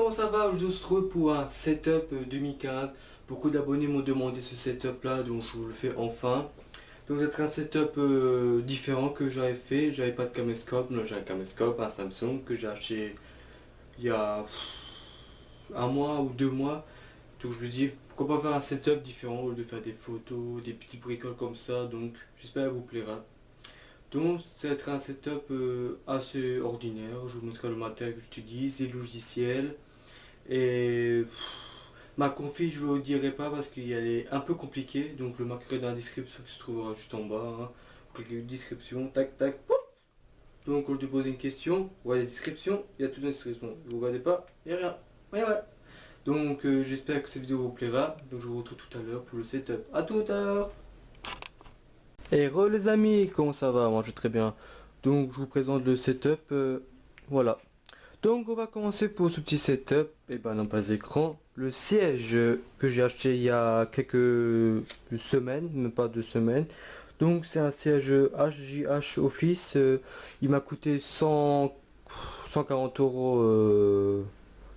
comment ça va? Je se retrouve pour un setup 2015. Beaucoup d'abonnés m'ont demandé ce setup là, donc je vous le fais enfin. Donc c'est un setup différent que j'avais fait. J'avais pas de caméscope, là j'ai un caméscope, un Samsung que j'ai acheté il y a un mois ou 2 mois. Donc je me dis pourquoi pas faire un setup différent au lieu de faire des photos, des petits bricoles comme ça. Donc j'espère que vous plaira. Donc ça va être un setup assez ordinaire. Je vous montrerai le matériel que j'utilise, les logiciels. Et ma config je ne vous dirai pas parce qu'elle est un peu compliquée. Donc je le marquerai dans la description qui se trouvera juste en bas. Hein. Vous cliquez description, tac tac, poup. Donc on te pose une question, vous voyez la description, il y a tout dans la description. Vous regardez pas, il n'y a rien. Ouais ouais. Donc j'espère que cette vidéo vous plaira. Donc je vous retrouve tout à l'heure pour le setup. A tout à l'heure. Et re les amis, comment ça va? Moi je vais très bien. Donc je vous présente le setup. Voilà. Donc on va commencer pour ce petit setup. Et ben non pas écran. Le siège que j'ai acheté il y a quelques semaines, même pas 2 semaines. Donc c'est un siège HJH Office. Il m'a coûté 140 euros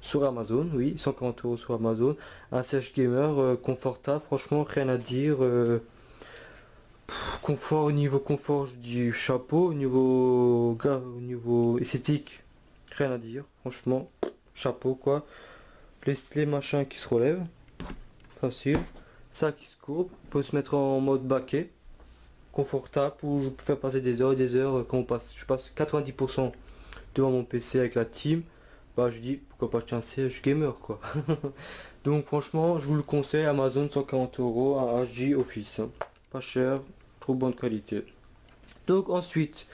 sur Amazon. Oui, 140 euros sur Amazon. Un siège gamer confortable. Franchement rien à dire. Confort, au niveau confort, je dis chapeau. Au niveau esthétique, rien à dire. Franchement, chapeau quoi. Les machins qui se relèvent, facile. Ça qui se courbe, peut se mettre en mode baquet, confortable, où je peux faire passer des heures et des heures. Quand je passe 90% devant mon PC avec la team, bah je dis pourquoi pas acheter un siège gamer quoi. Donc franchement, je vous le conseille, Amazon 140 euros, un HJ Office. Pas cher, trop bonne qualité. Donc ensuite,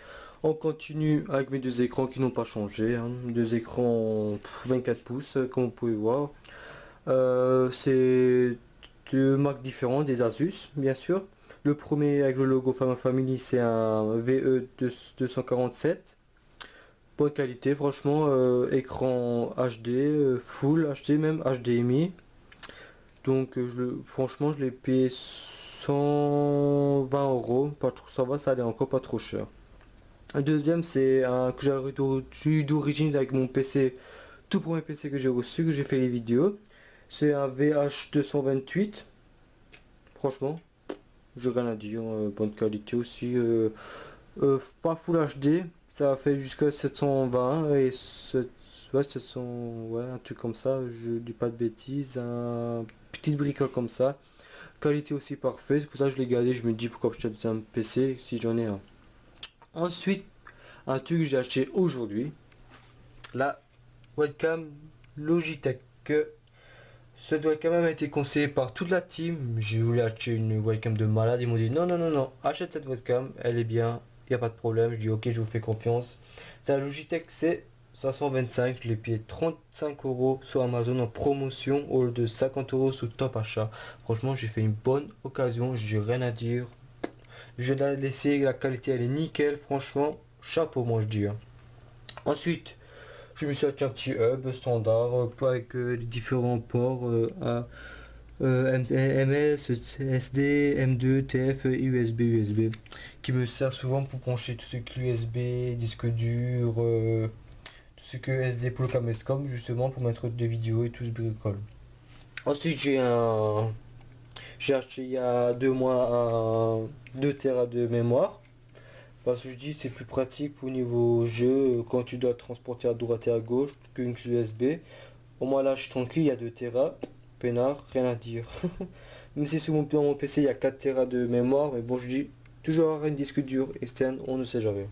on continue avec mes deux écrans qui n'ont pas changé. Hein. Deux écrans 24 pouces, comme vous pouvez voir. C'est deux marques différentes, des Asus, bien sûr. Le premier avec le logo Pharma Family, c'est un VE 247. Bonne qualité, franchement. Écran HD, Full HD, même HDMI. Donc franchement, je l'ai payé 120 euros. Pas trop, ça va, ça allait encore pas trop cher. Un deuxième, c'est un que j'ai eu d'origine avec mon PC, tout premier PC que j'ai reçu, que j'ai fait les vidéos. C'est un VH228. Franchement, j'ai rien à dire. Bonne qualité aussi. Pas Full HD. Ça fait jusqu'à 720 et ouais, 700, ouais, un truc comme ça. Je dis pas de bêtises. Un petite bricole comme ça. Qualité aussi parfaite. C'est pour ça que je l'ai gardé. Je me dis pourquoi je acheter un PC si j'en ai un. Ensuite, un truc que j'ai acheté aujourd'hui, la webcam Logitech. Ce webcam a été conseillé par toute la team. J'ai voulu acheter une webcam de malade. Ils m'ont dit non, non, non, non, achète cette webcam, elle est bien, il n'y a pas de problème. Je dis ok, je vous fais confiance. C'est la Logitech C525. Je l'ai payé 35 euros sur Amazon en promotion au lieu de 50 euros sous top achat. Franchement, j'ai fait une bonne occasion, j'ai rien à dire. Je l'ai laissé, la qualité elle est nickel, franchement, chapeau moi je dis. Hein. Ensuite, je me suis acheté un petit hub standard avec les différents ports MS, SD, M2, TF, USB qui me sert souvent pour brancher tout ce qui est USB, disque dur, tout ce que SD pour le caméscope justement pour mettre des vidéos et tout ce bricole. Ensuite j'ai acheté il y a 2 mois un 2 Tera de mémoire. Parce que je dis c'est plus pratique au niveau jeu quand tu dois transporter à droite et à gauche qu'une clé USB. Au moins là je suis tranquille, il y a 2 Tera, peinard, rien à dire. Même si sur mon PC il y a 4 Tera de mémoire, mais bon je dis toujours avoir un disque dur externe, on ne sait jamais.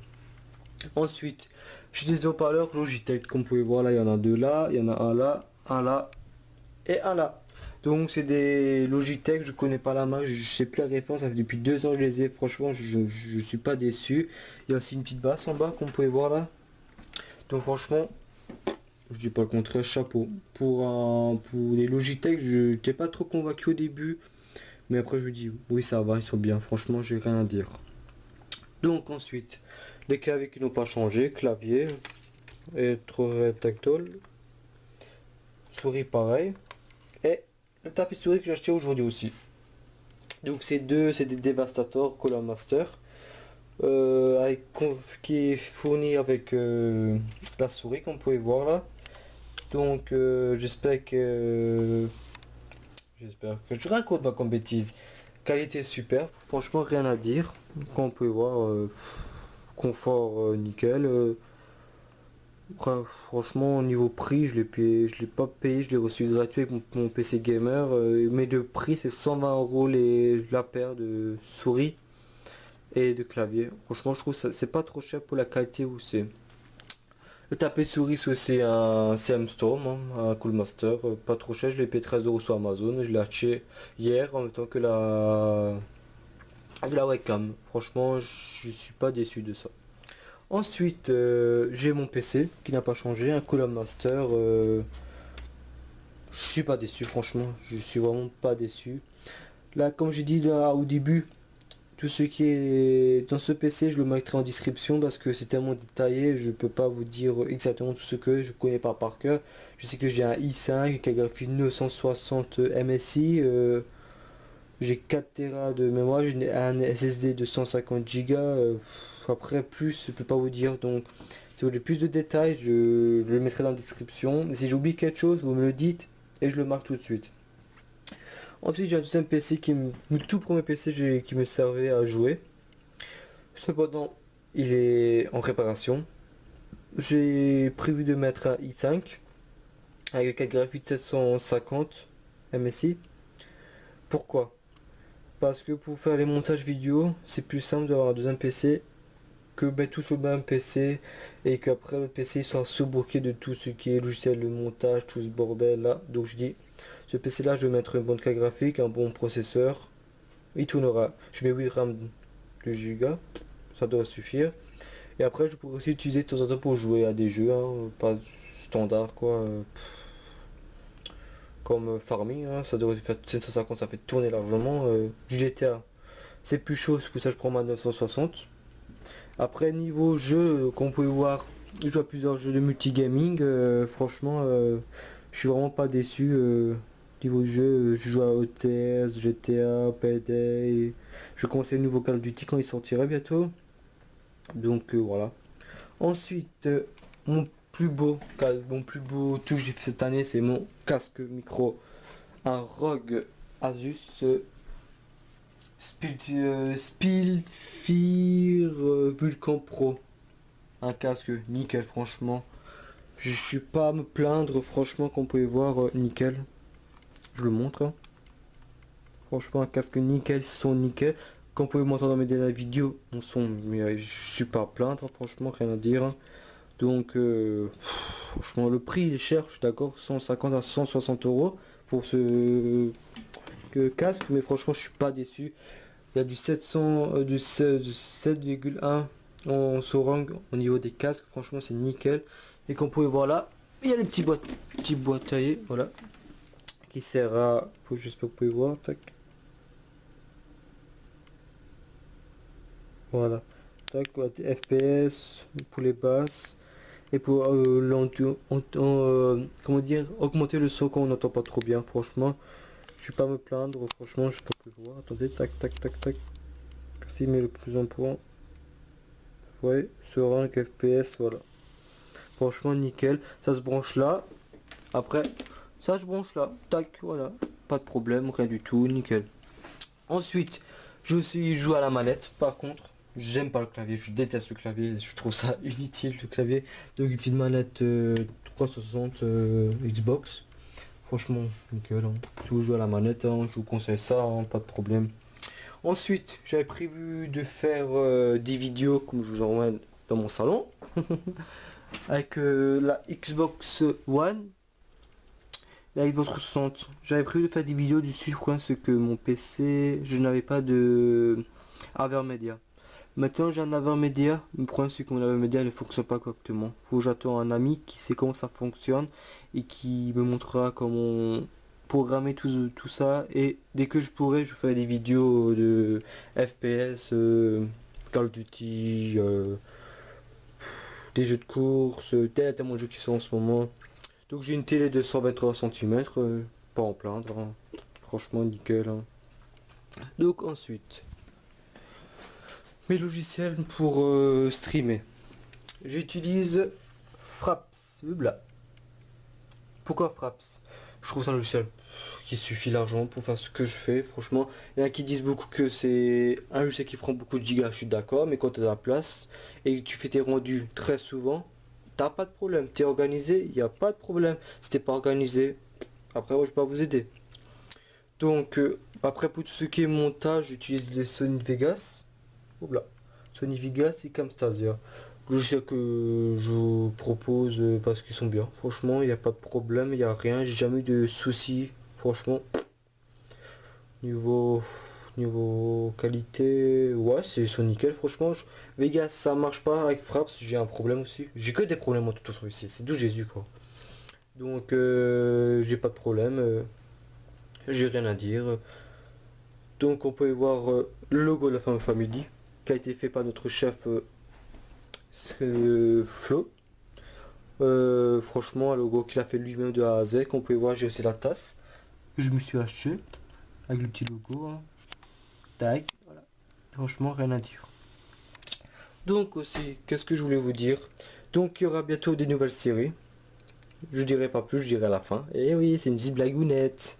Ensuite, j'ai des haut-parleurs Logitech, comme vous pouvez voir là il y en a deux là, il y en a un là et un là. Donc c'est des Logitech, je connais pas la marque, je sais plus la référence, ça fait depuis 2 ans que je les ai, franchement je suis pas déçu. Il y a aussi une petite basse en bas comme vous pouvez voir là. Donc franchement, je dis pas le contraire, chapeau. Pour les Logitech, je n'étais pas trop convaincu au début, mais après je me dis oui ça va, ils sont bien, franchement j'ai rien à dire. Donc ensuite, les claviers qui n'ont pas changé, clavier, et tactile, souris pareil, et le tapis de souris que j'ai acheté aujourd'hui aussi. Donc c'est des Devastator Color Master qui est fourni avec la souris comme vous pouvez voir là. Donc j'espère que je raconte pas comme bêtise. Qualité super, franchement rien à dire. Comme on peut voir, confort nickel. Après, franchement au niveau prix, je l'ai payé, je l'ai pas payé, je l'ai reçu gratuit avec mon PC gamer. Mais le prix c'est 120 euros la paire de souris et de clavier. Franchement je trouve ça c'est pas trop cher pour la qualité où c'est. Le tapis souris c'est un CM Storm, hein, un Coolmaster, pas trop cher, je l'ai payé 13 euros sur Amazon, je l'ai acheté hier en même temps que la webcam. Franchement, je suis pas déçu de ça. Ensuite, j'ai mon PC qui n'a pas changé, un Coolmaster. Je suis pas déçu, franchement, je suis vraiment pas déçu. Là, comme j'ai dit là, au début, tout ce qui est dans ce PC, je le mettrai en description parce que c'est tellement détaillé, je peux pas vous dire exactement tout ce que je connais pas par cœur. Je sais que j'ai un i5 qui a graphique 960 MSI, j'ai 4 Tera de mémoire, j'ai un SSD de 150 Go. Après plus, je peux pas vous dire. Donc si vous voulez plus de détails, je le mettrai dans la description. Si j'oublie quelque chose, vous me le dites et je le marque tout de suite. Ensuite, j'ai un deuxième PC le tout premier PC qui me servait à jouer. Cependant, il est en réparation. J'ai prévu de mettre un i5 avec un graphique 750 MSI. Pourquoi? Parce que pour faire les montages vidéo, c'est plus simple d'avoir un deuxième PC que mettre tout sur le même PC et qu'après le PC soit soubrequé de tout ce qui est logiciel de montage, tout ce bordel là. Donc je dis, ce PC là, je vais mettre une bonne carte graphique, un bon processeur. Il tournera. Je mets 8 RAM de Go, ça doit suffire. Et après, je pourrais aussi utiliser de temps en temps pour jouer à des jeux, hein, pas standard quoi. Comme Farming, hein, ça devrait faire 750, ça fait tourner largement. GTA, c'est plus chaud, c'est pour ça que je prends ma 960. Après, niveau jeu, qu'on peut voir, je joue à plusieurs jeux de multigaming. Franchement, je suis vraiment pas déçu. Niveau jeu, je joue à OTS, GTA, Payday. Je conseille le nouveau Call of Duty quand il sortira bientôt. Donc voilà. Ensuite, mon plus beau tout que j'ai fait cette année, c'est mon casque micro, un ROG Asus Spilfir Vulcan Pro. Un casque nickel, franchement. Je suis pas à me plaindre, franchement, qu'on peut voir, nickel. Je le montre, hein. Franchement, un casque nickel, son nickel. Comme vous pouvez m'entendre dans mes dernières vidéos, mon son, mais je suis pas à plaindre, franchement, rien à dire. Donc, franchement, le prix il est cher, je suis d'accord, 150 à 160 euros pour ce casque, mais franchement, je suis pas déçu. Il y a du 7,1 en Sorang au niveau des casques, franchement, c'est nickel. Et comme vous pouvez voir là, il y a les petits boîtes taillées, voilà, qui sert à, j'espère que vous pouvez voir, tac. Voilà, tac, FPS pour les basses. Et pour comment dire, augmenter le son quand on n'entend pas trop bien, franchement, je suis pas à me plaindre, franchement, je peux plus voir. Attendez, tac, tac, tac, tac. Si, mais le plus en point. Ouais, sur un FPS, voilà. Franchement, nickel. Ça se branche là. Après, ça se branche là. Tac, voilà. Pas de problème, rien du tout, nickel. Ensuite, je joue à la manette, par contre. J'aime pas le clavier, je déteste le clavier, je trouve ça inutile le clavier. Donc une petite manette 360 Xbox. Franchement, nickel, hein. Si vous jouez à la manette, hein, je vous conseille ça, hein, pas de problème. Ensuite, j'avais prévu de faire des vidéos comme je vous emmène dans mon salon. Avec la Xbox One. La Xbox 360. J'avais prévu de faire des vidéos dessus, ce que mon PC, je n'avais pas de Avermedia. Maintenant j'ai un Avermedia, le problème c'est que mon Avermedia ne fonctionne pas correctement. Faut que j'attends un ami qui sait comment ça fonctionne et qui me montrera comment programmer tout ça, et dès que je pourrai je ferai des vidéos de FPS, Call of Duty, des jeux de course, tellement de jeux qui sont en ce moment. Donc j'ai une télé de 123 cm, pas en plaindre, hein. Franchement nickel, hein. Donc ensuite, mes logiciels pour streamer. J'utilise Fraps, là. Pourquoi Fraps? Je trouve ça un logiciel qui suffit largement pour faire ce que je fais, franchement. Il y en a qui disent beaucoup que c'est un logiciel qui prend beaucoup de gigas, je suis d'accord, mais quand tu as de la place et que tu fais tes rendus très souvent, t'as pas de problème. T'es organisé, il n'y a pas de problème. Si t'es pas organisé, après moi je peux pas vous aider. Donc après pour tout ce qui est montage, j'utilise les Sony Vegas. Oula. Sony Vegas et Camtasia. Logiciel que je vous propose parce qu'ils sont bien. Franchement, il n'y a pas de problème, il n'y a rien. J'ai jamais eu de soucis. Franchement, niveau niveau qualité, ouais, c'est sont nickel. Franchement, Vegas, ça marche pas avec Fraps. J'ai un problème aussi. J'ai que des problèmes en tout façon ici. C'est d'où Jésus quoi. Donc, j'ai pas de problème. J'ai rien à dire. Donc, on peut y voir le logo de la Family qui a été fait par notre chef Flo. Franchement, un logo qu'il a fait lui-même de A à Z. Qu'on peut y voir, j'ai aussi la tasse que je me suis acheté avec le petit logo. Hein. Tac, voilà. Franchement, rien à dire. Donc aussi, qu'est-ce que je voulais vous dire? Donc il y aura bientôt des nouvelles séries. Je dirai pas plus, je dirai à la fin. Et oui, c'est une petite blagounette.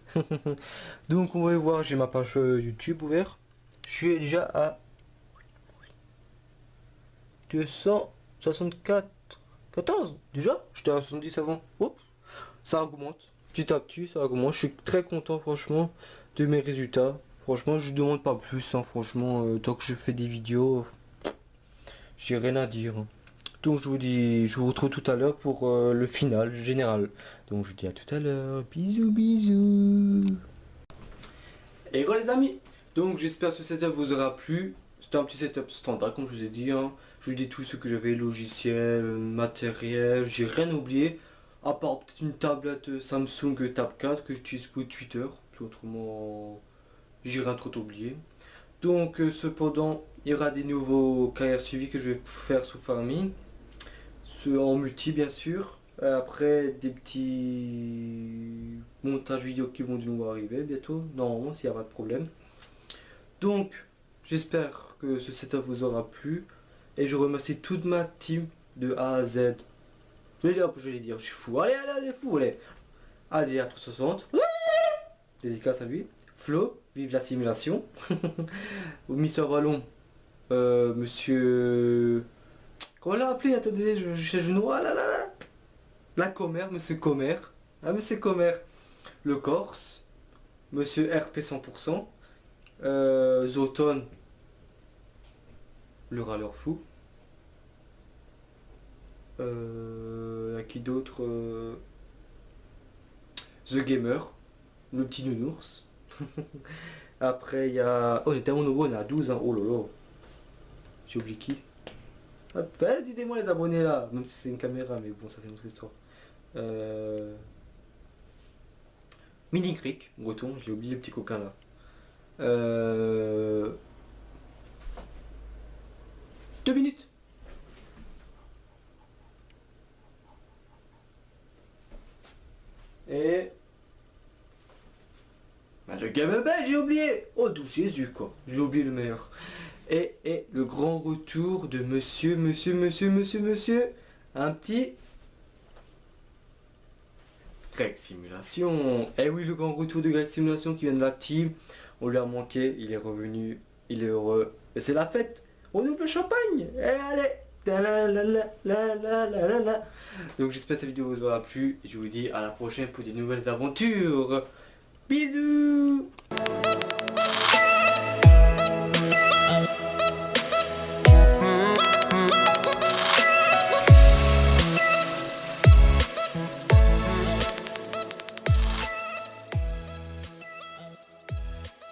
Donc on va y voir, j'ai ma page YouTube ouverte. Je suis déjà à 264 14 déjà. J'étais à 70 avant. Hop, ça augmente. Petit à petit, ça augmente. Je suis très content franchement de mes résultats. Franchement, je demande pas plus. Hein, franchement, tant que je fais des vidéos, j'ai rien à dire. Donc je vous dis, je vous retrouve tout à l'heure pour le final général. Donc je vous dis à tout à l'heure. Bisous, bisous. Et voilà les amis. Donc j'espère que ce setup vous aura plu. C'était un petit setup standard comme je vous ai dit. Hein. Je vous ai dit tout ce que j'avais, logiciel, matériel. J'ai rien oublié. À part peut-être une tablette Samsung Tab 4 que j'utilise pour Twitter. Puis autrement, j'ai rien trop oublié. Donc cependant, il y aura des nouveaux carrières suivies que je vais faire sous Farming. En multi bien sûr. Après des petits montages vidéo qui vont de nouveau arriver bientôt. Normalement s'il n'y a pas de problème. Donc j'espère que ce setup vous aura plu. Et je remercie toute ma team de A à Z. Je vais dire, je suis fou. Allez, allez, allez, fou, allez. Allez, à 360. Dédicace à lui. Flo, vive la simulation. Mister Ballon, monsieur... Comment on l'a appelé? Attendez, je cherche le nom. Ah là là là. La Commère, monsieur Commère. Ah, monsieur Commère. Le Corse. Monsieur RP 100%. Zoton. Le râleur fou. À qui d'autre The Gamer. Le petit nounours. Après, il y a... Oh, on est tellement nouveau, on est à 12. Hein. Oh là là. J'ai oublié qui. Dites-moi les abonnés là, même si c'est une caméra, mais bon, ça c'est une autre histoire. Mini Creek, breton, je l'ai oublié, le petit coquin là. 2 minutes. Et... Bah, le gamin belge, j'ai oublié. Oh, d'où Jésus quoi, j'ai oublié le meilleur. Et le grand retour de monsieur, un petit Greg Simulation. Eh oui, le grand retour de Greg Simulation qui vient de la team. On lui a manqué, il est revenu, il est heureux. Et c'est la fête. On ouvre le champagne. Et allez. Donc j'espère que cette vidéo vous aura plu. Et je vous dis à la prochaine pour de nouvelles aventures. Bisous.